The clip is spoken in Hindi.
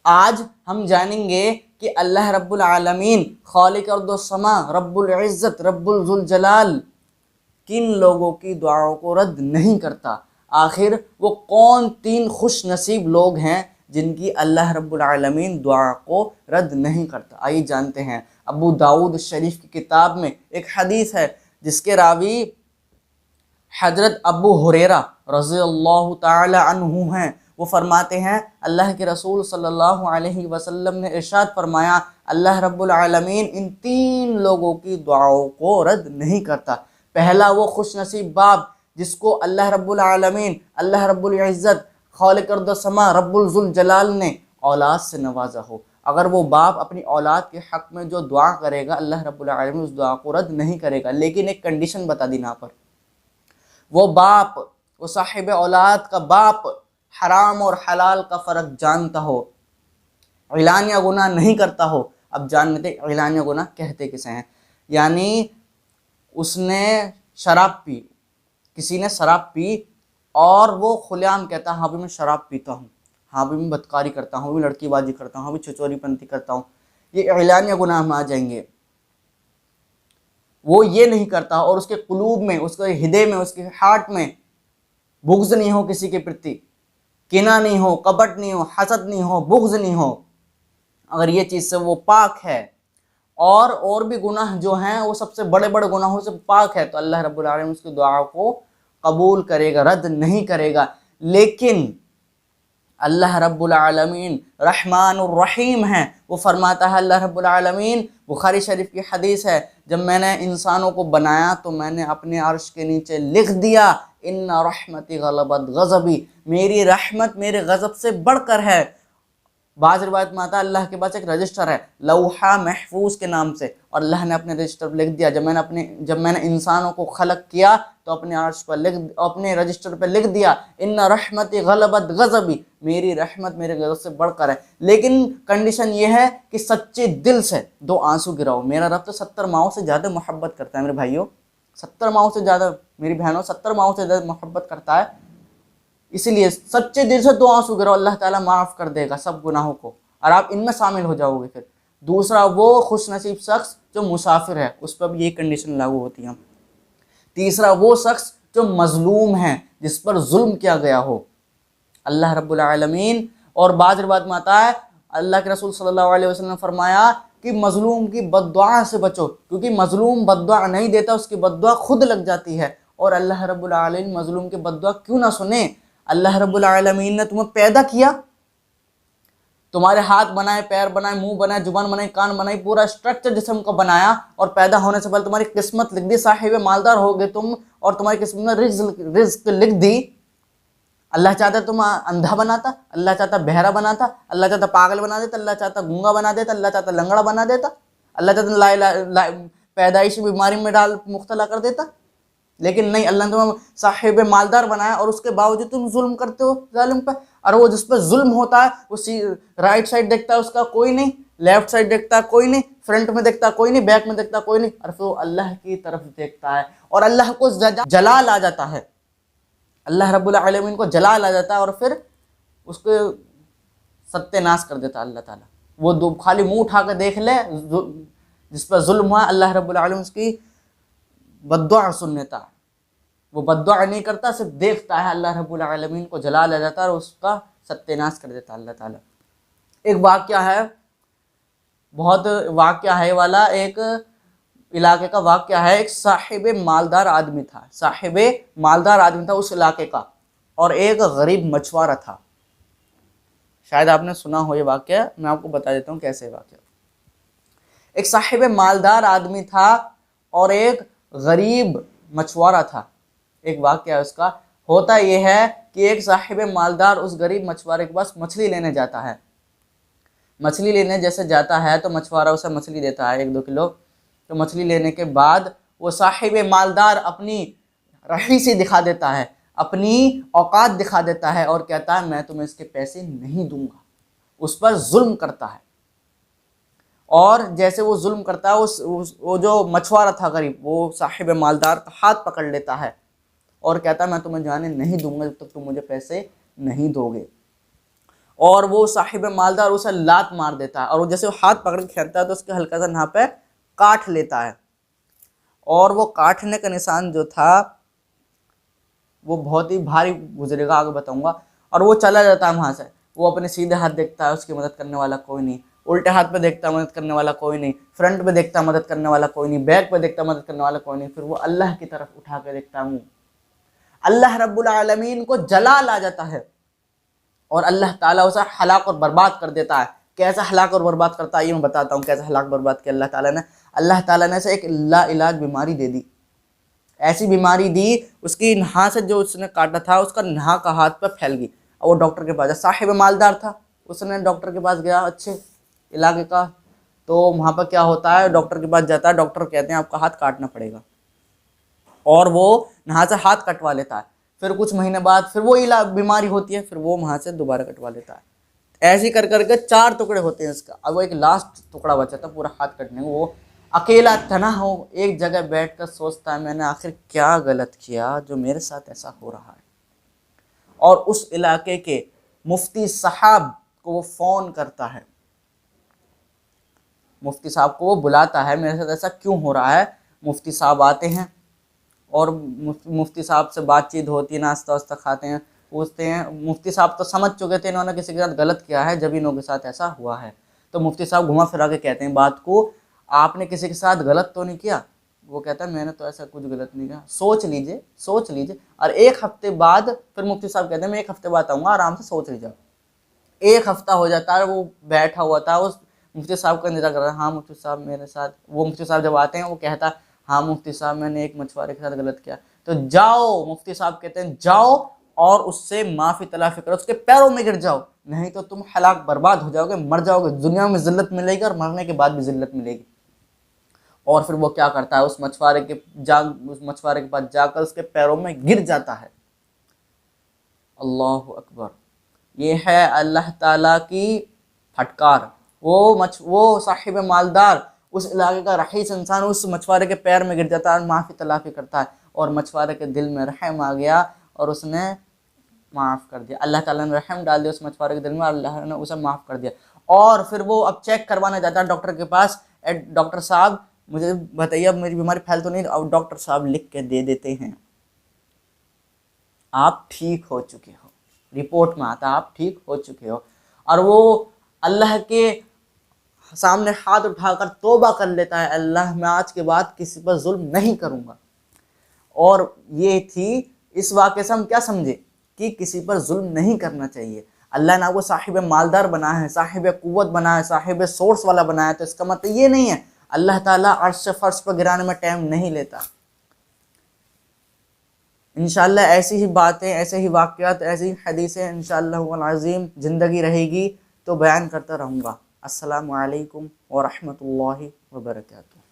आज हम जानेंगे कि अल्लाह रब्बुल आलमीन खालिक अर्द समा रब्बुल इज़्ज़त रब्बुल जुल जलाल किन लोगों की दुआओं को रद्द नहीं करता। आखिर वो कौन 3 खुश नसीब लोग हैं जिनकी अल्लाह रब्बुल आलमीन दुआ को रद्द नहीं करता। आइए जानते हैं। अबू दाऊद शरीफ की किताब में एक हदीस है जिसके रावी हजरत अबू हुरैरा रज़ियल्लाहु ताला अन्हु हैं। वो फरमाते हैं अल्लाह के रसूल सल्लल्लाहु अलैहि वसल्लम ने इरशाद फरमाया अल्लाह रब्बुल आलमीन इन 3 लोगों की दुआओं को रद्द नहीं करता। पहला वो खुश नसीब बाप जिसको अल्लाह रब्बुल आलमीन अल्लाह रब्बुल इज़्ज़त खालिक अर्द समा रब्बुल जुल जलाल ने औलाद से नवाजा हो। अगर वो बाप अपनी औलाद के हक़ में जो दुआ करेगा अल्लाह रब्बुल आलमीन उस दुआ को रद्द नहीं करेगा, लेकिन एक कंडीशन बता दी यहाँ पर। वो बाप, वो साहिब औलाद का बाप हराम और हलाल का फ़र्क जानता हो, इलानिया गुनाह नहीं करता हो। अब जान लेते इलानिया गुनाह कहते किसे हैं। यानी उसने शराब पी, किसी ने शराब पी और वो खुलेआम कहता हाँ भी मैं शराब पीता हूँ, हाँ भी मैं बदकारी करता हूँ, भी लड़कीबाजी करता हूँ, भी चचोरीपंथी करता हूँ, ये इलानिया गुनाह में आ जाएंगे। वो ये नहीं करता और उसके कुलूब में, उसके हृदय में, उसके हार्ट में बुग़्ज़ नहीं हो, किसी के प्रति किना नहीं हो, कपट नहीं हो, हसद नहीं हो, बुग़्ज़ नहीं हो। अगर ये चीज़ से वो पाक है और भी गुनाह जो हैं वो सबसे बड़े बड़े गुनाहों से पाक है, तो अल्लाह रब्बुल आलमीन उसकी दुआ को कबूल करेगा, रद्द नहीं करेगा। लेकिन अल्लाह रब्बुल आलमीन रहमानुर रहीम है। वो फरमाता है अल्लाह रब्बुल आलमीन, बुखारी शरीफ की हदीस है, जब मैंने इंसानों को बनाया तो मैंने अपने अर्श के नीचे लिख दिया इन्ना रहमती गलबत गज़बी, मेरी रहमत मेरे गज़ब से बढ़कर है। बाज़ रिवायत में आता है अल्लाह के पास एक रजिस्टर है लौहा महफूज के नाम से, और अल्लाह ने अपने रजिस्टर पर लिख दिया। जब मैंने इंसानों को खलक किया तो अपने अर्श पर अपने रजिस्टर पर लिख दिया इन्ना रहमती गलबत गज़बी, मेरी रहमत मेरे गज़ब से बढ़कर है। लेकिन कंडीशन ये है कि सच्चे दिल से 2 आंसू गिराओ। मेरा रब तो 70 माओं से ज़्यादा मोहब्बत करता है मेरे भाइयों, 70 माओं से ज़्यादा, मेरी बहनों 70 माओं से ज़्यादा मोहब्बत करता है। इसलिए सच्चे दिल से 2 आंसू गिराओ, अल्लाह ताला माफ़ कर देगा सब गुनाहों को और आप इनमें शामिल हो जाओगे। फिर दूसरा वो खुश नसीब शख्स जो मुसाफिर है, उस पर भी ये कंडीशन लागू होती है। तीसरा वो शख्स जो मजलूम है, जिस पर जुल्म किया गया हो। अल्लाह रब्बुल आलमीन, और बाज़ रिवायत में आता है अल्लाह के रसूल सल्लल्लाहु अलैहि वसल्लम ने फरमाया कि मजलूम की बद्दुआ से बचो, क्योंकि मजलूम बद्दुआ नहीं देता, उसकी बद्दुआ खुद लग जाती है। और अल्लाह रब्बुल आलमीन मजलूम की बद्दुआ क्यों ना सुने। अल्लाह रब्बुल आलमीन ने तुम्हें पैदा किया, तुम्हारे हाथ बनाए, पैर बनाए, मुंह बनाए, जुबान बनाई, कान बनाई, पूरा स्ट्रक्चर जिस्म का बनाया, और पैदा होने से पहले तुम्हारी किस्मत लिख दी, साहिब मालदार हो गए तुम, और तुम्हारी किस्मत में रिज्क लिख दी। अल्लाह चाहता तुम अंधा बनाता, अल्लाह चाहता बहरा बनाता, अल्लाह चाहता पागल बना देता, अल्लाह चाहता गूंगा बना देता, अल्लाह चाहता लंगड़ा बना देता, अल्लाह चाहता पैदाइशी बीमारी में डाल मुब्तला कर देता। लेकिन नहीं, अल्लाह ने तुम्हें साहिब मालदार बनाया और उसके बावजूद तुम जुल्म करते हो जालिम पे। और वो जिस पर जुल्म होता है उसी राइट साइड देखता है उसका कोई नहीं, लेफ्ट साइड देखता है कोई नहीं, फ्रंट में देखता कोई नहीं, बैक में देखता कोई नहीं, और फिर वो अल्लाह की तरफ देखता है और अल्लाह को जलाल आ जाता है, अल्लाह रब्बुल आलमीन को जलाल आ जाता है और फिर उसको सत्यानाश कर देता है अल्लाह ताला। वो खाली मुंह उठा कर देख ले जिस पर जुल्म हुआ, अल्लाह रब्बुल आलमीन उसकी बद्दुआ सुन लेता है। वो बद्दुआ नहीं करता, सिर्फ देखता है, अल्लाह रब्बुल आलमीन को जलाल आ जाता है और उसका सत्यानाश कर देता है अल्लाह ताला। एक वाक़या है, बहुत वाक़या है वाला, एक इलाके का वाक़या है। एक साहिब मालदार आदमी था, साहिब मालदार आदमी था उस इलाके का, और एक गरीब मछुआरा था। शायद आपने सुना हो ये वाक़या, मैं आपको बता देता हूँ कैसे वाक़या। एक साहिब मालदार आदमी था और एक गरीब मछुआरा था। एक वाक़या उसका होता यह है कि एक साहिब मालदार उस गरीब मछुआरे के पास मछली लेने जाता है। मछली लेने जैसे जाता है तो मछुआरा उसे मछली देता है 1-2 किलो। तो मछली लेने के बाद वो साहिब मालदार अपनी रईसी दिखा देता है, अपनी औकात दिखा देता है और कहता है मैं तुम्हें इसके पैसे नहीं दूंगा। उस पर जुल्म करता है, और जैसे वो जुल्म करता है वो जो मछुआरा था गरीब, वो साहिब मालदार का हाथ पकड़ लेता है और कहता है मैं तुम्हें जाने नहीं दूंगा जब तक तुम मुझे पैसे नहीं दोगे। और वो साहिब मालदार उसे लात मार देता है, और वो जैसे वो हाथ पकड़ के खेलता है तो उसके हल्का सा यहाँ पे काट लेता है, और वो काटने का निशान जो था वो बहुत ही भारी गुजरेगा, आगे बताऊंगा। और वो चला जाता है वहाँ से। वो अपने सीधे हाथ देखता है, उसकी मदद करने वाला कोई नहीं, उल्टे हाथ पे देखता है, मदद करने वाला कोई नहीं, फ्रंट पे देखता है, मदद करने वाला कोई नहीं, बैक पे देखता है, मदद करने वाला कोई नहीं। फिर वो अल्लाह की तरफ उठा के देखता हूँ, अल्लाह रब्बुल आलमीन को जलाल आ जाता है, और अल्लाह ताला उसे हलाक और बर्बाद कर देता है। कैसा हलाक और बर्बाद करता है ये मैं बताता हूँ, कैसा हलाक बर्बाद किया अल्लाह ताला ने से एक लाइलाज बीमारी दे दी। ऐसी बीमारी दी, उसकी नहा से जो उसने काटा था उसका नहा का हाथ पर फैल गई, और वो डॉक्टर के पास, साहिब मालदार था, उसने डॉक्टर के पास गया अच्छे इलाके का। तो वहाँ पर क्या होता है, डॉक्टर के पास जाता है, डॉक्टर कहते हैं आपका हाथ काटना पड़ेगा, और वो नहा से हाथ कटवा लेता है। फिर कुछ महीने बाद फिर वो बीमारी होती है, फिर वो वहाँ से दोबारा कटवा लेता है। ऐसे कर करके 4 टुकड़े होते हैं इसका। अब वो एक लास्ट टुकड़ा बचा था पूरा हाथ कटने को, वो अकेला तना हो एक जगह बैठकर सोचता है मैंने आखिर क्या गलत किया जो मेरे साथ ऐसा हो रहा है। और उस इलाके के मुफ्ती साहब को वो फ़ोन करता है, मुफ्ती साहब को वो बुलाता है, मेरे साथ ऐसा क्यों हो रहा है। मुफ्ती साहब आते हैं और मुफ्ती साहब से बातचीत होती है, नाश्ता वास्ता खाते हैं, पूछते हैं। मुफ्ती साहब तो समझ चुके थे इन्होंने किसी के साथ गलत किया है, जब इन्हों के साथ ऐसा हुआ है। तो मुफ्ती साहब घुमा फिरा के कहते हैं बात को, आपने किसी के साथ गलत तो नहीं किया। वो कहता है मैंने तो ऐसा कुछ गलत नहीं किया, सोच लीजिए सोच लीजिए। और 1 हफ्ते बाद फिर मुफ्ती साहब कहते हैं मैं 1 हफ्ते बाद आऊँगा, आराम से सोच लीजिए। 1 हफ्ता हो जाता है, वो बैठा हुआ था, उस मुफ्ती साहब का इंतजार कर रहा है। हाँ मुफ्ती साहब मेरे साथ, वो मुफ्ती साहब जब आते हैं वो कहता है हाँ मुफ्ती साहब मैंने एक मछुआरे के साथ गलत किया। तो जाओ, मुफ्ती साहब कहते हैं जाओ और उससे माफ़ी तलाफी करो, उसके पैरों में गिर जाओ, नहीं तो तुम हलाक बर्बाद हो जाओगे, मर जाओगे, दुनिया में जिल्लत मिलेगी और मरने के बाद भी जिल्लत मिलेगी। और फिर वो क्या करता है, उस मछुआरे के पास जाकर उसके पैरों में गिर जाता है। अल्लाह अकबर। ये है अल्लाह ताला की फटकार। वो साहिब मालदार, उस इलाके का रईस इंसान उस मछुआरे के पैर में गिर जाता है और माफ़ी तलाफ़ी करता है, और मछुआरे के दिल में रहम आ गया और उसने माफ़ कर दिया। अल्लाह ताला ने रहम डाल दिया उस मछुआरे के दिल में, अल्लाह ने उसे माफ़ कर दिया। और फिर वो अब चेक करवाने जाता है डॉक्टर के पास, डॉक्टर साहब मुझे बताइए अब मेरी बीमारी फैल तो नहीं। अब डॉक्टर साहब लिख के दे देते हैं आप ठीक हो चुके हो, रिपोर्ट में आता आप ठीक हो चुके हो। और वो अल्लाह के सामने हाथ उठाकर तौबा कर लेता है, अल्लाह मैं आज के बाद किसी पर जुल्म नहीं करूँगा। और ये थी, इस वाक़े से हम क्या समझे कि किसी पर जुल्म नहीं करना चाहिए। अल्लाह ने आपको साहिब मालदार बनाया है, साहिब कुव्वत बनाया है, साहिब सोर्स वाला बनाया है, तो इसका मतलब ये नहीं है अल्लाह ताला अर्श से फर्श पर गिराने में टाइम नहीं लेता। इंशाअल्लाह ऐसी ही बातें, ऐसे ही वाक़यात, ऐसी ही हदीसें इंशाअल्लाह अज़ीम ज़िंदगी रहेगी तो बयान करता रहूँगा। अस्सलामु अलैकुम व रहमतुल्लाहि व बरकातुहू।